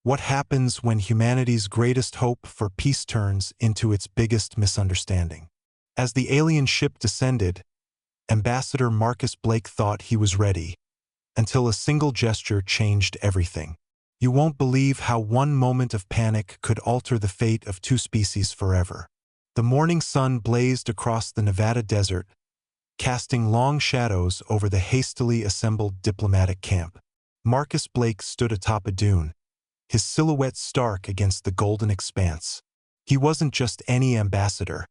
What happens when humanity's greatest hope for peace turns into its biggest misunderstanding? As the alien ship descended, Ambassador Marcus Blake thought he was ready, until a single gesture changed everything. You won't believe how one moment of panic could alter the fate of two species forever. The morning sun blazed across the Nevada desert, casting long shadows over the hastily assembled diplomatic camp. Marcus Blake stood atop a dune, his silhouette stark against the golden expanse. He wasn't just any ambassador.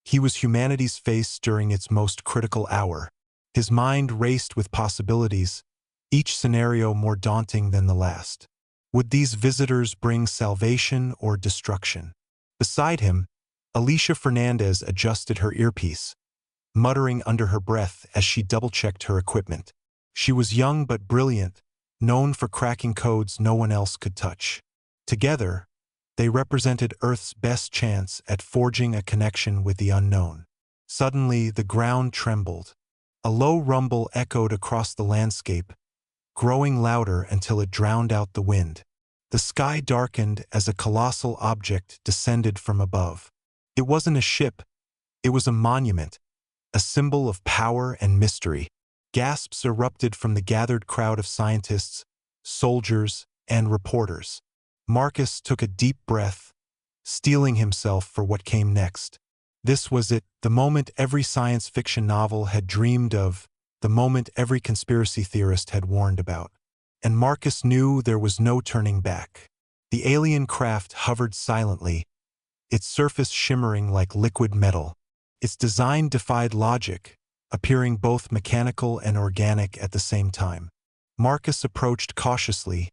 He was humanity's face during its most critical hour. His mind raced with possibilities, each scenario more daunting than the last. Would these visitors bring salvation or destruction? Beside him, Alicia Fernandez adjusted her earpiece, muttering under her breath as she double-checked her equipment. She was young but brilliant, known for cracking codes no one else could touch. Together, they represented Earth's best chance at forging a connection with the unknown. Suddenly, the ground trembled. A low rumble echoed across the landscape, growing louder until it drowned out the wind. The sky darkened as a colossal object descended from above. It wasn't a ship, it was a monument, a symbol of power and mystery. Gasps erupted from the gathered crowd of scientists, soldiers, and reporters. Marcus took a deep breath, steeling himself for what came next. This was it, the moment every science fiction novel had dreamed of, the moment every conspiracy theorist had warned about. And Marcus knew there was no turning back. The alien craft hovered silently, its surface shimmering like liquid metal. Its design defied logic, appearing both mechanical and organic at the same time. Marcus approached cautiously,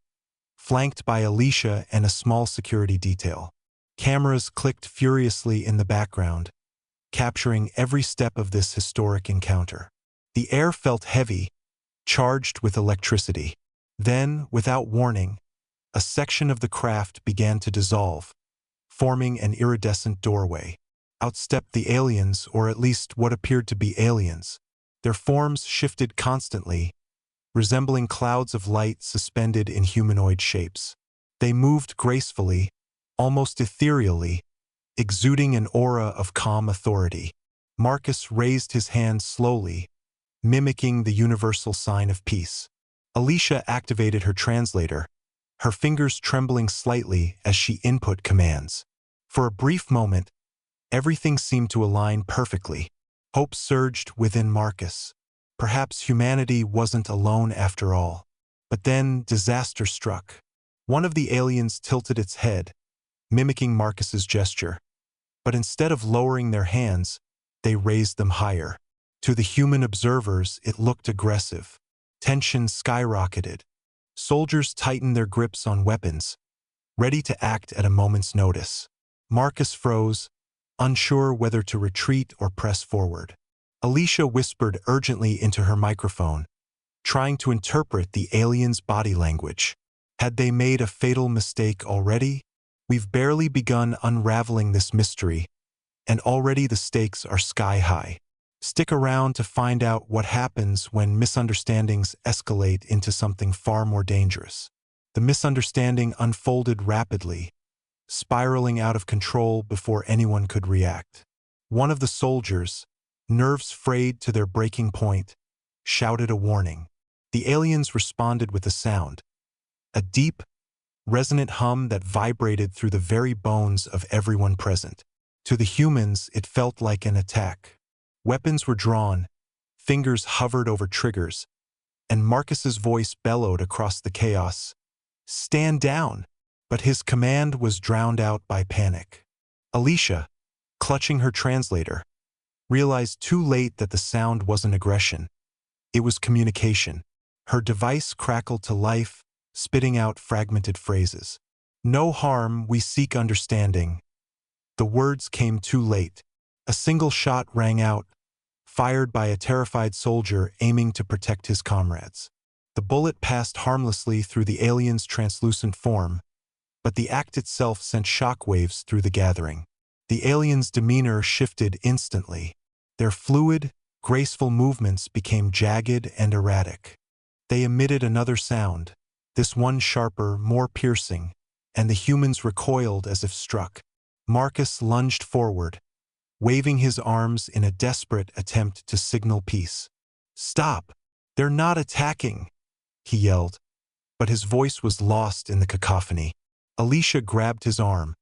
flanked by Alicia and a small security detail. Cameras clicked furiously in the background, capturing every step of this historic encounter. The air felt heavy, charged with electricity. Then, without warning, a section of the craft began to dissolve, forming an iridescent doorway. Out stepped the aliens, or at least what appeared to be aliens. Their forms shifted constantly, resembling clouds of light suspended in humanoid shapes. They moved gracefully, almost ethereally, exuding an aura of calm authority. Marcus raised his hand slowly, mimicking the universal sign of peace. Alicia activated her translator, her fingers trembling slightly as she input commands. For a brief moment, everything seemed to align perfectly. Hope surged within Marcus. Perhaps humanity wasn't alone after all. But then disaster struck. One of the aliens tilted its head, mimicking Marcus's gesture. But instead of lowering their hands, they raised them higher. To the human observers, it looked aggressive. Tension skyrocketed. Soldiers tightened their grips on weapons, ready to act at a moment's notice. Marcus froze, unsure whether to retreat or press forward. Alicia whispered urgently into her microphone, trying to interpret the aliens' body language. Had they made a fatal mistake already? We've barely begun unraveling this mystery, and already the stakes are sky high. Stick around to find out what happens when misunderstandings escalate into something far more dangerous. The misunderstanding unfolded rapidly, spiraling out of control before anyone could react. One of the soldiers, nerves frayed to their breaking point, shouted a warning. The aliens responded with a sound, a deep, resonant hum that vibrated through the very bones of everyone present. To the humans, it felt like an attack. Weapons were drawn, fingers hovered over triggers, and Marcus's voice bellowed across the chaos. "Stand down!" But his command was drowned out by panic. Alicia, clutching her translator, realized too late that the sound wasn't aggression. It was communication. Her device crackled to life, spitting out fragmented phrases. "No harm, we seek understanding." The words came too late. A single shot rang out, fired by a terrified soldier aiming to protect his comrades. The bullet passed harmlessly through the alien's translucent form, but the act itself sent shockwaves through the gathering. The alien's demeanor shifted instantly. Their fluid, graceful movements became jagged and erratic. They emitted another sound, this one sharper, more piercing, and the humans recoiled as if struck. Marcus lunged forward, waving his arms in a desperate attempt to signal peace. "Stop! They're not attacking!" he yelled, but his voice was lost in the cacophony. Alicia grabbed his arm,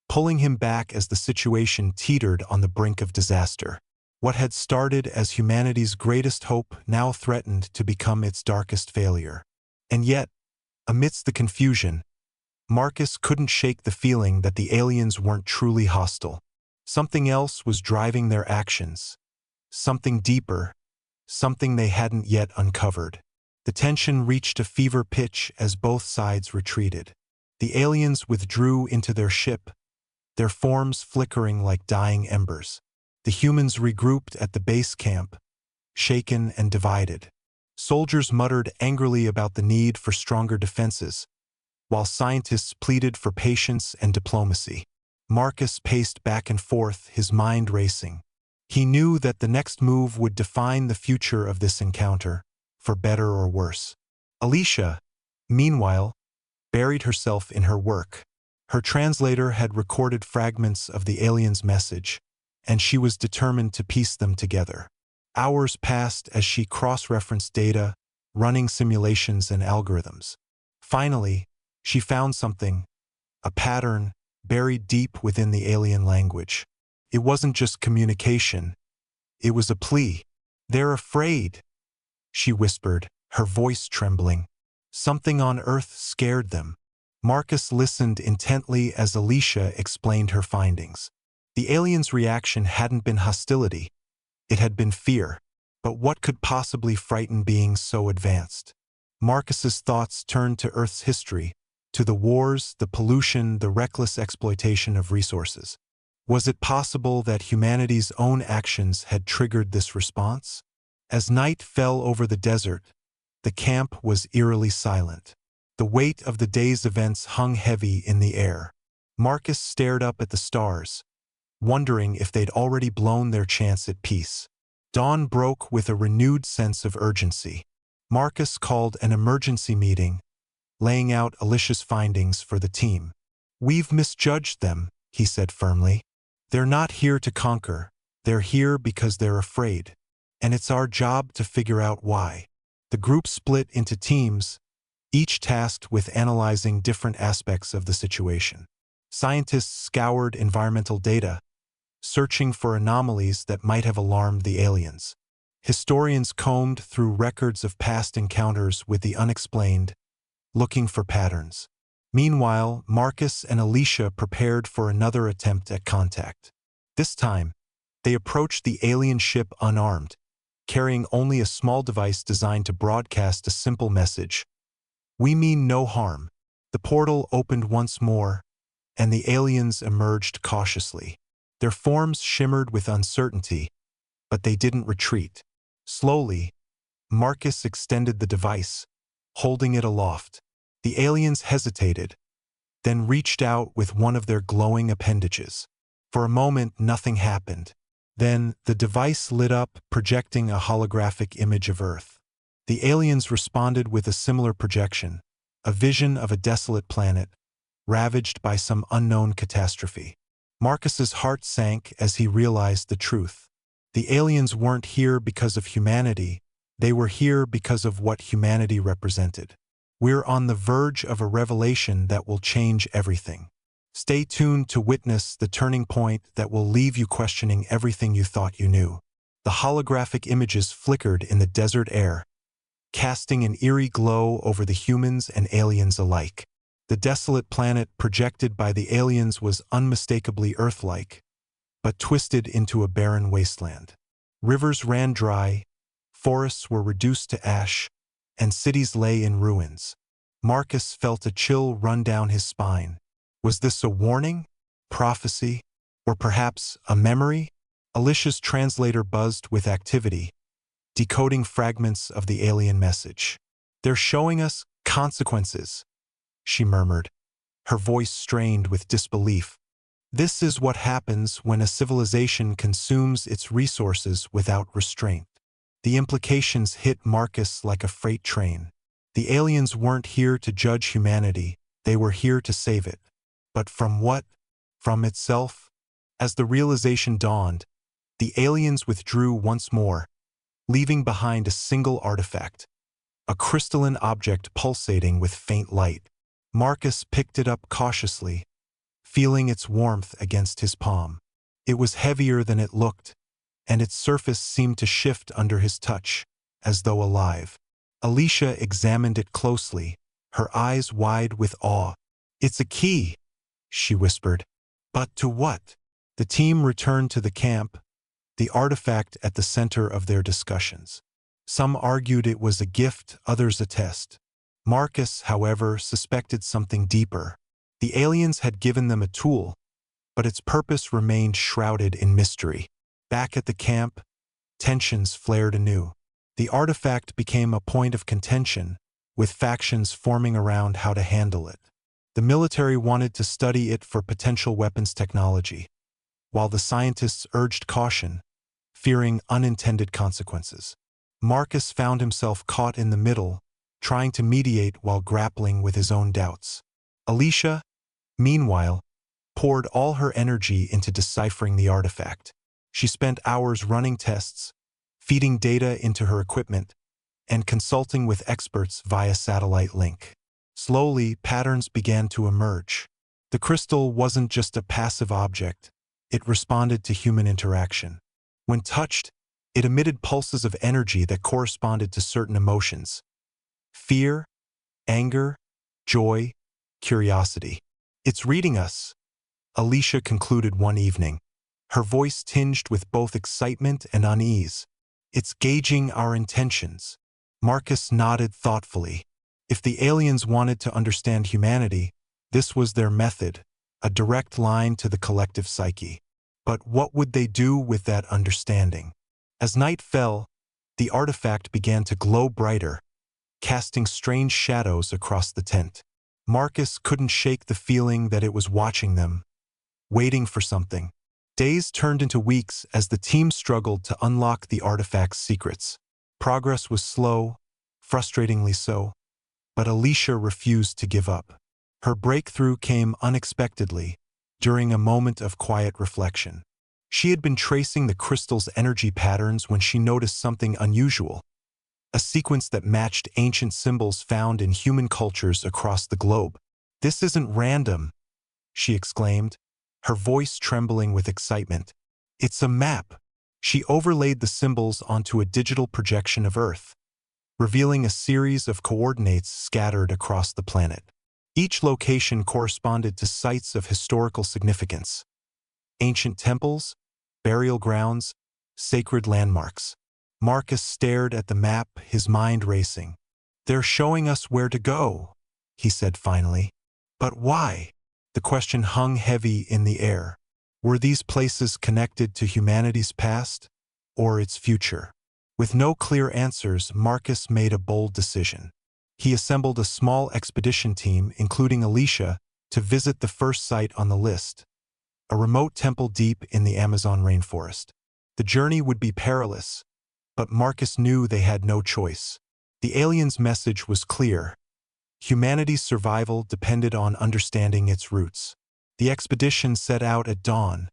pulling him back as the situation teetered on the brink of disaster. What had started as humanity's greatest hope now threatened to become its darkest failure. And yet, amidst the confusion, Marcus couldn't shake the feeling that the aliens weren't truly hostile. Something else was driving their actions. Something deeper, something they hadn't yet uncovered. The tension reached a fever pitch as both sides retreated. The aliens withdrew into their ship, their forms flickering like dying embers. The humans regrouped at the base camp, shaken and divided. Soldiers muttered angrily about the need for stronger defenses, while scientists pleaded for patience and diplomacy. Marcus paced back and forth, his mind racing. He knew that the next move would define the future of this encounter, for better or worse. Alicia, meanwhile, buried herself in her work. Her translator had recorded fragments of the alien's message, and she was determined to piece them together. Hours passed as she cross-referenced data, running simulations and algorithms. Finally, she found something, a pattern buried deep within the alien language. It wasn't just communication, it was a plea. "They're afraid," she whispered, her voice trembling. Something on Earth scared them. Marcus listened intently as Alicia explained her findings. The aliens' reaction hadn't been hostility, it had been fear. But what could possibly frighten beings so advanced? Marcus's thoughts turned to Earth's history, to the wars, the pollution, the reckless exploitation of resources. Was it possible that humanity's own actions had triggered this response? As night fell over the desert, the camp was eerily silent. The weight of the day's events hung heavy in the air. Marcus stared up at the stars, wondering if they'd already blown their chance at peace. Dawn broke with a renewed sense of urgency. Marcus called an emergency meeting, laying out Alicia's findings for the team. "We've misjudged them," he said firmly. "They're not here to conquer, they're here because they're afraid. And it's our job to figure out why." The group split into teams, each tasked with analyzing different aspects of the situation. Scientists scoured environmental data, searching for anomalies that might have alarmed the aliens. Historians combed through records of past encounters with the unexplained, looking for patterns. Meanwhile, Marcus and Alicia prepared for another attempt at contact. This time, they approached the alien ship unarmed, carrying only a small device designed to broadcast a simple message: "We mean no harm." The portal opened once more, and the aliens emerged cautiously. Their forms shimmered with uncertainty, but they didn't retreat. Slowly, Marcus extended the device, holding it aloft. The aliens hesitated, then reached out with one of their glowing appendages. For a moment, nothing happened. Then, the device lit up, projecting a holographic image of Earth. The aliens responded with a similar projection, a vision of a desolate planet, ravaged by some unknown catastrophe. Marcus's heart sank as he realized the truth. The aliens weren't here because of humanity, they were here because of what humanity represented. We're on the verge of a revelation that will change everything. Stay tuned to witness the turning point that will leave you questioning everything you thought you knew. The holographic images flickered in the desert air, casting an eerie glow over the humans and aliens alike. The desolate planet projected by the aliens was unmistakably Earth-like, but twisted into a barren wasteland. Rivers ran dry, forests were reduced to ash, and cities lay in ruins. Marcus felt a chill run down his spine. Was this a warning, prophecy, or perhaps a memory? Alicia's translator buzzed with activity, decoding fragments of the alien message. "They're showing us consequences," she murmured, her voice strained with disbelief. "This is what happens when a civilization consumes its resources without restraint." The implications hit Marcus like a freight train. The aliens weren't here to judge humanity, They were here to save it. But from what? From itself? As the realization dawned, the aliens withdrew once more, leaving behind a single artifact, a crystalline object pulsating with faint light. Marcus picked it up cautiously, feeling its warmth against his palm. It was heavier than it looked, and its surface seemed to shift under his touch, as though alive. Alicia examined it closely, her eyes wide with awe. "It's a key," she whispered. "But to what?" The team returned to the camp, the artifact at the center of their discussions. Some argued it was a gift, others a test. Marcus, however, suspected something deeper. The aliens had given them a tool, but its purpose remained shrouded in mystery. Back at the camp, tensions flared anew. The artifact became a point of contention, with factions forming around how to handle it. The military wanted to study it for potential weapons technology, while the scientists urged caution, fearing unintended consequences. Marcus found himself caught in the middle, trying to mediate while grappling with his own doubts. Alicia, meanwhile, poured all her energy into deciphering the artifact. She spent hours running tests, feeding data into her equipment, and consulting with experts via satellite link. Slowly, patterns began to emerge. The crystal wasn't just a passive object, it responded to human interaction. When touched, it emitted pulses of energy that corresponded to certain emotions: fear, anger, joy, curiosity. "It's reading us," Alicia concluded one evening, her voice tinged with both excitement and unease. "It's gauging our intentions." Marcus nodded thoughtfully. If the aliens wanted to understand humanity, this was their method, a direct line to the collective psyche. But what would they do with that understanding? As night fell, the artifact began to glow brighter, casting strange shadows across the tent. Marcus couldn't shake the feeling that it was watching them, waiting for something. Days turned into weeks as the team struggled to unlock the artifact's secrets. Progress was slow, frustratingly so, but Alicia refused to give up. Her breakthrough came unexpectedly, during a moment of quiet reflection. She had been tracing the crystal's energy patterns when she noticed something unusual, a sequence that matched ancient symbols found in human cultures across the globe. "This isn't random," she exclaimed, her voice trembling with excitement. "It's a map." She overlaid the symbols onto a digital projection of Earth, revealing a series of coordinates scattered across the planet. Each location corresponded to sites of historical significance: ancient temples, burial grounds, sacred landmarks. Marcus stared at the map, his mind racing. "They're showing us where to go," he said finally. "But why?" The question hung heavy in the air. Were these places connected to humanity's past or its future? With no clear answers, Marcus made a bold decision. He assembled a small expedition team, including Alicia, to visit the first site on the list, a remote temple deep in the Amazon rainforest. The journey would be perilous, but Marcus knew they had no choice. The aliens' message was clear: humanity's survival depended on understanding its roots. The expedition set out at dawn,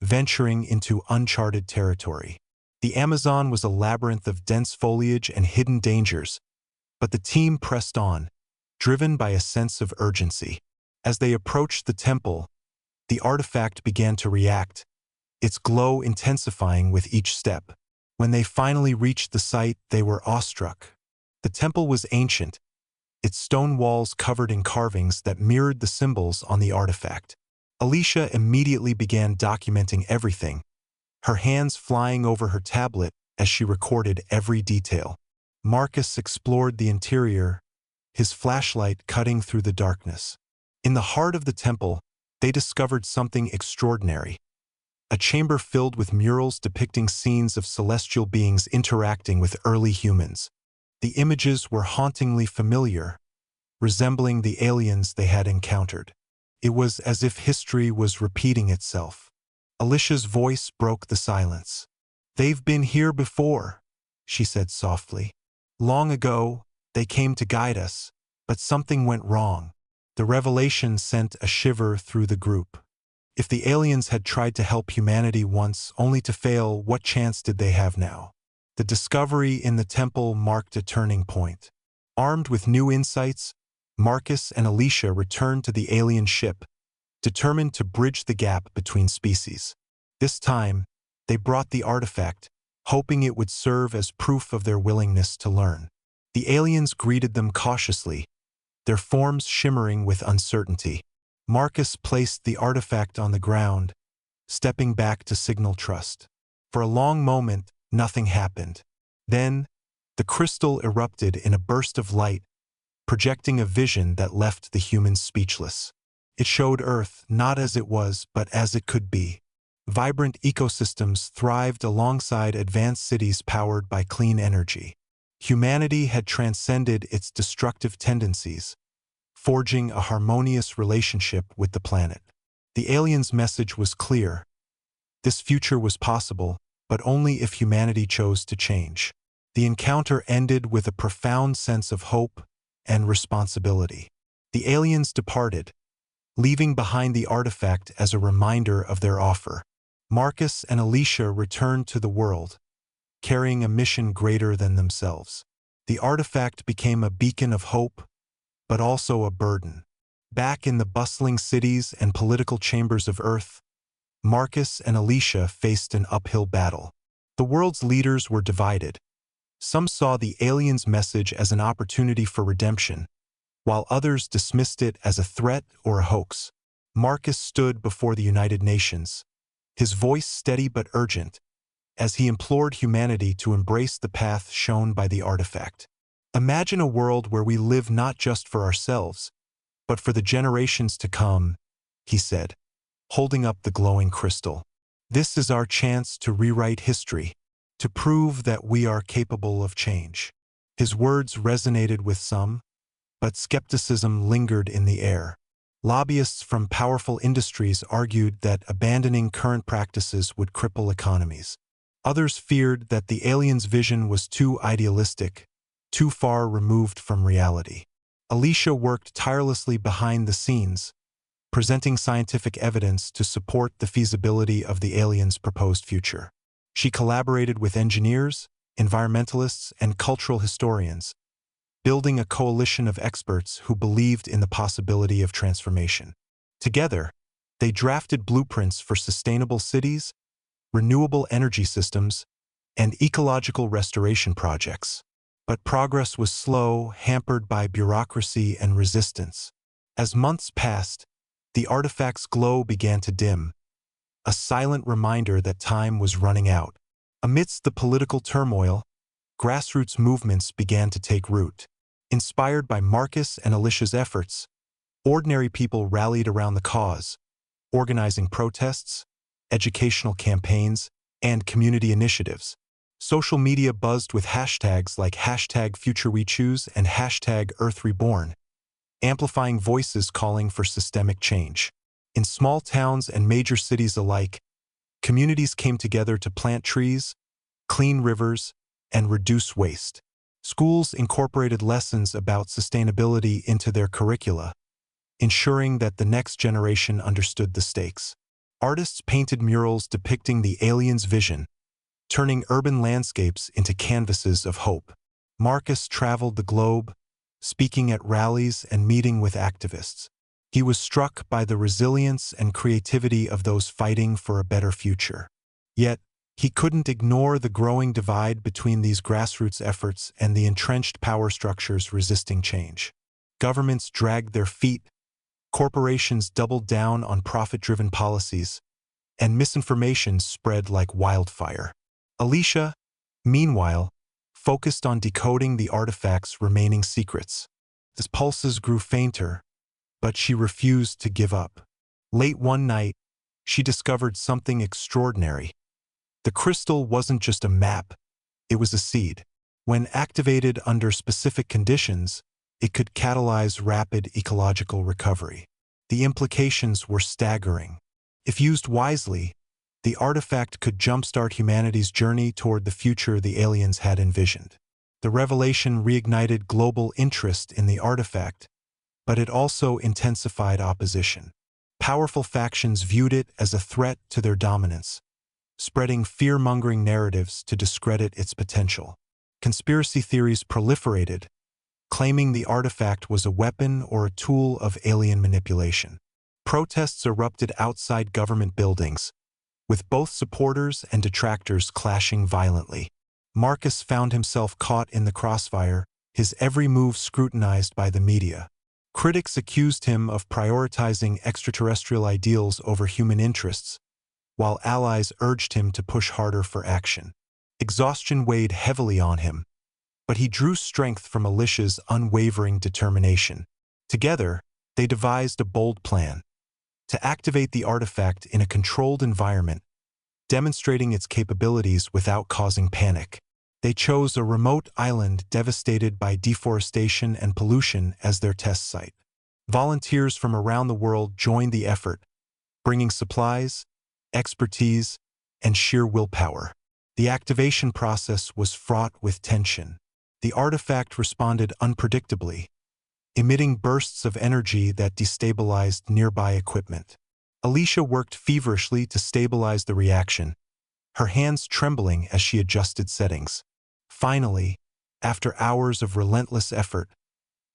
venturing into uncharted territory. The Amazon was a labyrinth of dense foliage and hidden dangers, but the team pressed on, driven by a sense of urgency. As they approached the temple, the artifact began to react, its glow intensifying with each step. When they finally reached the site, they were awestruck. The temple was ancient, its stone walls covered in carvings that mirrored the symbols on the artifact. Alicia immediately began documenting everything, her hands flying over her tablet as she recorded every detail. Marcus explored the interior, his flashlight cutting through the darkness. In the heart of the temple, they discovered something extraordinary: a chamber filled with murals depicting scenes of celestial beings interacting with early humans. The images were hauntingly familiar, resembling the aliens they had encountered. It was as if history was repeating itself. Alicia's voice broke the silence. "They've been here before," she said softly. "Long ago, they came to guide us, but something went wrong. The revelation sent a shiver through the group. If the aliens had tried to help humanity once only to fail, what chance did they have now? The discovery in the temple marked a turning point. Armed with new insights, Marcus and Alicia returned to the alien ship, determined to bridge the gap between species. This time, they brought the artifact, hoping it would serve as proof of their willingness to learn. The aliens greeted them cautiously, their forms shimmering with uncertainty. Marcus placed the artifact on the ground, stepping back to signal trust. For a long moment, nothing happened. Then, the crystal erupted in a burst of light, projecting a vision that left the humans speechless. It showed Earth not as it was, but as it could be. Vibrant ecosystems thrived alongside advanced cities powered by clean energy. Humanity had transcended its destructive tendencies, forging a harmonious relationship with the planet. The aliens' message was clear. This future was possible, but only if humanity chose to change. The encounter ended with a profound sense of hope and responsibility. The aliens departed, leaving behind the artifact as a reminder of their offer. Marcus and Alicia returned to the world, carrying a mission greater than themselves. The artifact became a beacon of hope, but also a burden. Back in the bustling cities and political chambers of Earth, Marcus and Alicia faced an uphill battle. The world's leaders were divided. Some saw the aliens' message as an opportunity for redemption, while others dismissed it as a threat or a hoax. Marcus stood before the United Nations, his voice steady but urgent, as he implored humanity to embrace the path shown by the artifact. Imagine a world where we live not just for ourselves, but for the generations to come, he said, holding up the glowing crystal. This is our chance to rewrite history, to prove that we are capable of change. His words resonated with some, but skepticism lingered in the air. Lobbyists from powerful industries argued that abandoning current practices would cripple economies. Others feared that the aliens' vision was too idealistic, too far removed from reality. Alicia worked tirelessly behind the scenes, presenting scientific evidence to support the feasibility of the aliens' proposed future. She collaborated with engineers, environmentalists, and cultural historians, building a coalition of experts who believed in the possibility of transformation. Together, they drafted blueprints for sustainable cities, renewable energy systems, and ecological restoration projects. But progress was slow, hampered by bureaucracy and resistance. As months passed, the artifact's glow began to dim, a silent reminder that time was running out. Amidst the political turmoil, grassroots movements began to take root. Inspired by Marcus and Alicia's efforts, ordinary people rallied around the cause, organizing protests, educational campaigns, and community initiatives. Social media buzzed with hashtags like #FutureWeChoose and #EarthReborn, amplifying voices calling for systemic change. In small towns and major cities alike, communities came together to plant trees, clean rivers, and reduce waste. Schools incorporated lessons about sustainability into their curricula, ensuring that the next generation understood the stakes. Artists painted murals depicting the aliens' vision, turning urban landscapes into canvases of hope. Marcus traveled the globe, speaking at rallies and meeting with activists. He was struck by the resilience and creativity of those fighting for a better future. Yet, he couldn't ignore the growing divide between these grassroots efforts and the entrenched power structures resisting change. Governments dragged their feet, corporations doubled down on profit-driven policies, and misinformation spread like wildfire. Alicia, meanwhile, focused on decoding the artifact's remaining secrets. His pulses grew fainter, but she refused to give up. Late one night, she discovered something extraordinary. The crystal wasn't just a map, it was a seed. When activated under specific conditions, it could catalyze rapid ecological recovery. The implications were staggering. If used wisely, the artifact could jumpstart humanity's journey toward the future the aliens had envisioned. The revelation reignited global interest in the artifact, but it also intensified opposition. Powerful factions viewed it as a threat to their dominance, spreading fear-mongering narratives to discredit its potential. Conspiracy theories proliferated, claiming the artifact was a weapon or a tool of alien manipulation. Protests erupted outside government buildings, with both supporters and detractors clashing violently. Marcus found himself caught in the crossfire, his every move scrutinized by the media. Critics accused him of prioritizing extraterrestrial ideals over human interests, while allies urged him to push harder for action. Exhaustion weighed heavily on him, but he drew strength from Alicia's unwavering determination. Together, they devised a bold plan: to activate the artifact in a controlled environment, demonstrating its capabilities without causing panic. They chose a remote island devastated by deforestation and pollution as their test site. Volunteers from around the world joined the effort, bringing supplies, expertise, and sheer willpower. The activation process was fraught with tension. The artifact responded unpredictably, emitting bursts of energy that destabilized nearby equipment. Alicia worked feverishly to stabilize the reaction, her hands trembling as she adjusted settings. Finally, after hours of relentless effort,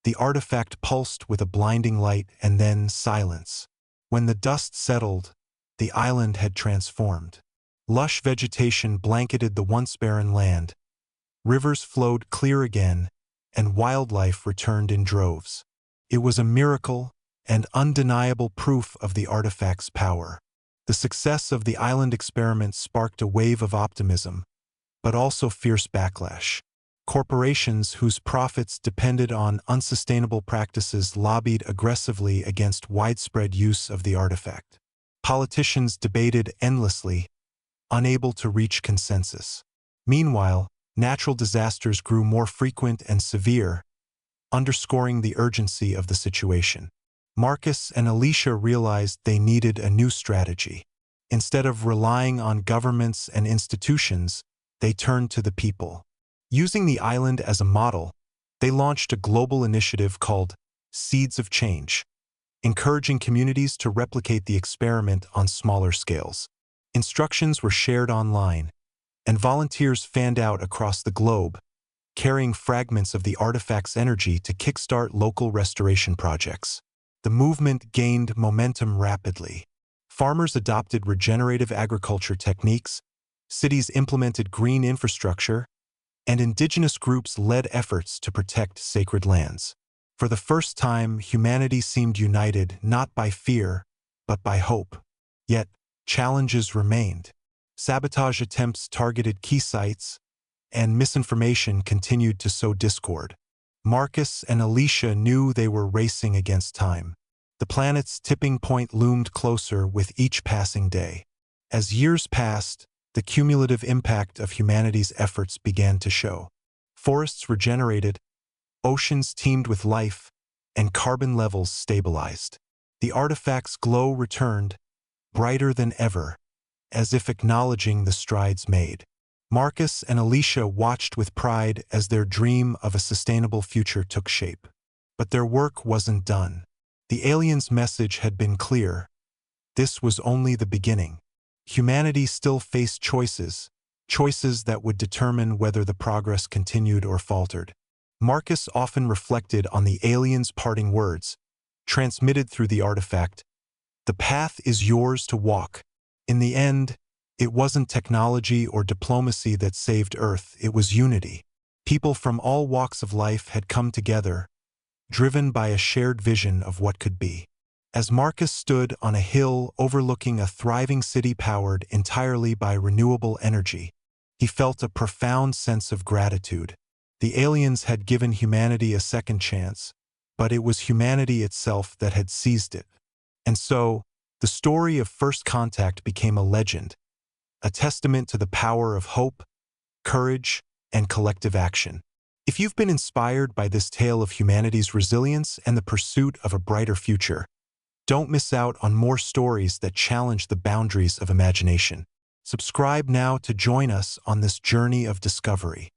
the artifact pulsed with a blinding light and then silence. When the dust settled, the island had transformed. Lush vegetation blanketed the once barren land, rivers flowed clear again, and wildlife returned in droves. It was a miracle and undeniable proof of the artifact's power. The success of the island experiment sparked a wave of optimism, but also fierce backlash. Corporations whose profits depended on unsustainable practices lobbied aggressively against widespread use of the artifact. Politicians debated endlessly, unable to reach consensus. Meanwhile, natural disasters grew more frequent and severe, underscoring the urgency of the situation. Marcus and Alicia realized they needed a new strategy. Instead of relying on governments and institutions, they turned to the people. Using the island as a model, they launched a global initiative called Seeds of Change, encouraging communities to replicate the experiment on smaller scales. Instructions were shared online, and volunteers fanned out across the globe, carrying fragments of the artifact's energy to kickstart local restoration projects. The movement gained momentum rapidly. Farmers adopted regenerative agriculture techniques, cities implemented green infrastructure, and indigenous groups led efforts to protect sacred lands. For the first time, humanity seemed united not by fear, but by hope. Yet, challenges remained. Sabotage attempts targeted key sites, and misinformation continued to sow discord. Marcus and Alicia knew they were racing against time. The planet's tipping point loomed closer with each passing day. As years passed, the cumulative impact of humanity's efforts began to show. Forests regenerated, oceans teemed with life, and carbon levels stabilized. The artifact's glow returned, brighter than ever, as if acknowledging the strides made. Marcus and Alicia watched with pride as their dream of a sustainable future took shape. But their work wasn't done. The aliens' message had been clear. This was only the beginning. Humanity still faced choices that would determine whether the progress continued or faltered. Marcus often reflected on the aliens' parting words, transmitted through the artifact: "The path is yours to walk." In the end, it wasn't technology or diplomacy that saved Earth, it was unity. People from all walks of life had come together, driven by a shared vision of what could be. As Marcus stood on a hill overlooking a thriving city powered entirely by renewable energy, he felt a profound sense of gratitude. The aliens had given humanity a second chance, but it was humanity itself that had seized it. And so, the story of First Contact became a legend, a testament to the power of hope, courage, and collective action. If you've been inspired by this tale of humanity's resilience and the pursuit of a brighter future, don't miss out on more stories that challenge the boundaries of imagination. Subscribe now to join us on this journey of discovery.